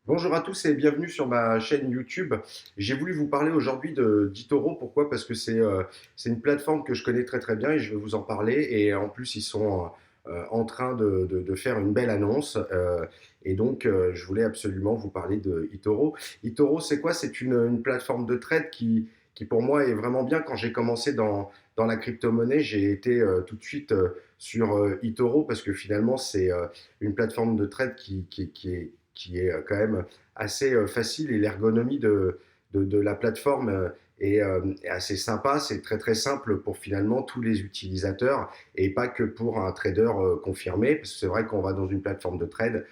Bonjour à tous et bienvenue sur ma chaîne YouTube. J'ai voulu vous parler aujourd'hui de d'eToro. Pourquoi? Parce que c'est une plateforme que je connais très très bien et je vais vous en parler. Et en plus, ils sont en train de faire une belle annonce. Et donc, je voulais absolument vous parler de eToro. eToro, c'est quoi? C'est une plateforme de trade qui, pour moi, est vraiment bien. Quand j'ai commencé dans la crypto-monnaie, j'ai été tout de suite sur eToro parce que finalement, c'est une plateforme de trade qui est quand même assez facile et l'ergonomie de la plateforme est assez sympa. C'est très très simple pour finalement tous les utilisateurs et pas que pour un trader confirmé. Parce que c'est vrai qu'on va dans une plateforme de trade,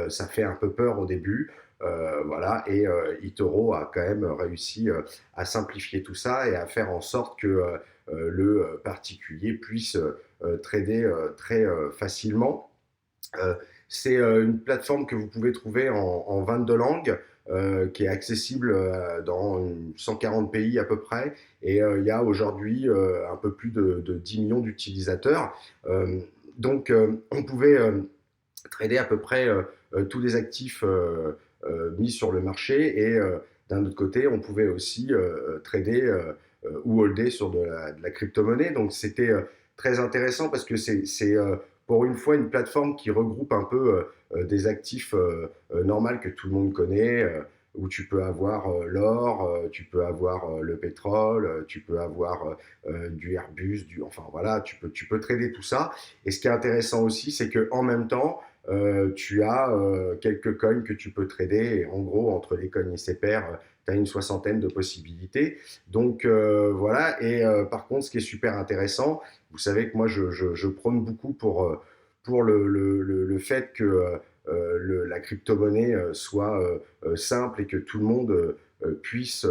ça fait un peu peur au début. Voilà, et eToro a quand même réussi à simplifier tout ça et à faire en sorte que le particulier puisse trader très facilement. Euh, c'est une plateforme que vous pouvez trouver en 22 langues, qui est accessible dans 140 pays à peu près. Et il y a aujourd'hui un peu plus de 10 millions d'utilisateurs. Donc, on pouvait trader à peu près tous les actifs mis sur le marché. Et d'un autre côté, on pouvait aussi trader ou holder sur de la crypto-monnaie. Donc, c'était très intéressant parce que c'est pour une fois une plateforme qui regroupe un peu des actifs normaux que tout le monde connaît, où tu peux avoir l'or, tu peux avoir le pétrole, tu peux avoir du Airbus, enfin voilà, tu peux trader tout ça. Et ce qui est intéressant aussi, c'est qu'en même temps, tu as quelques coins que tu peux trader. Et en gros, entre les coins et ses pairs, tu as une soixantaine de possibilités. Donc voilà. Et par contre, ce qui est super intéressant, vous savez que moi, je prône beaucoup pour le fait que la crypto-monnaie soit simple et que tout le monde puisse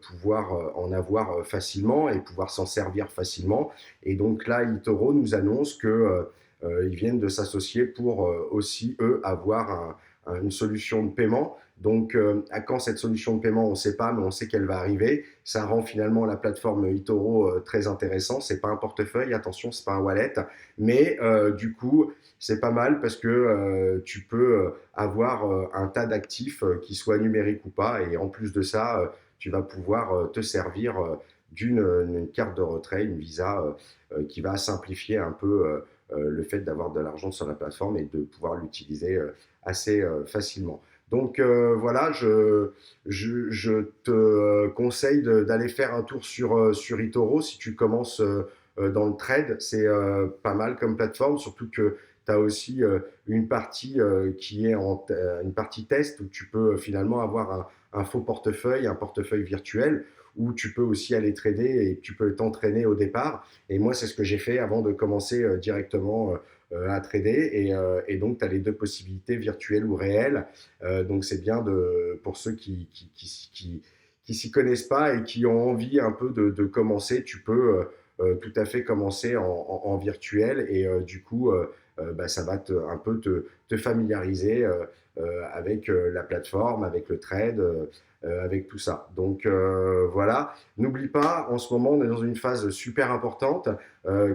pouvoir en avoir facilement et pouvoir s'en servir facilement. Et donc là, eToro nous annonce que ils viennent de s'associer pour aussi, eux, avoir une solution de paiement. Donc, à quand cette solution de paiement, on ne sait pas, mais on sait qu'elle va arriver. Ça rend finalement la plateforme eToro très intéressante. C'est pas un portefeuille, attention, c'est pas un wallet, mais du coup, c'est pas mal parce que tu peux avoir un tas d'actifs qui soient numériques ou pas, et en plus de ça, tu vas pouvoir te servir d'une carte de retrait, une Visa, qui va simplifier un peu le fait d'avoir de l'argent sur la plateforme et de pouvoir l'utiliser assez facilement. Donc voilà, je te conseille d'aller faire un tour sur eToro si tu commences dans le trade. C'est pas mal comme plateforme, surtout que tu as aussi une partie qui est une partie test où tu peux finalement avoir un faux portefeuille, un portefeuille virtuel où tu peux aussi aller trader et tu peux t'entraîner au départ. Et moi, c'est ce que j'ai fait avant de commencer directement à trader. Et donc, tu as les deux possibilités, virtuelles ou réelles. Donc, c'est bien pour ceux qui s'y connaissent pas et qui ont envie un peu de commencer. Tu peux tout à fait commencer en virtuel. Et du coup, bah, ça va un peu te familiariser avec la plateforme, avec le trade, avec tout ça. Donc voilà, n'oublie pas, en ce moment, on est dans une phase super importante,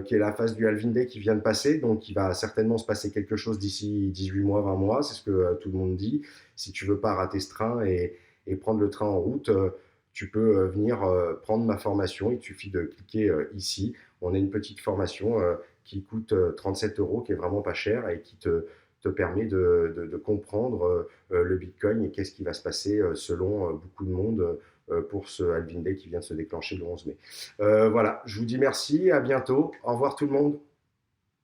qui est la phase du Halving Day qui vient de passer. Donc il va certainement se passer quelque chose d'ici 18 mois, 20 mois, c'est ce que tout le monde dit. Si tu veux pas rater ce train et prendre le train en route, tu peux venir prendre ma formation. Il suffit de cliquer ici. On a une petite formation qui coûte 37 euros, qui est vraiment pas cher et qui te permet de comprendre le Bitcoin et qu'est-ce qui va se passer selon beaucoup de monde pour ce Halving Day qui vient de se déclencher le 11 mai. Voilà, je vous dis merci, à bientôt, au revoir tout le monde.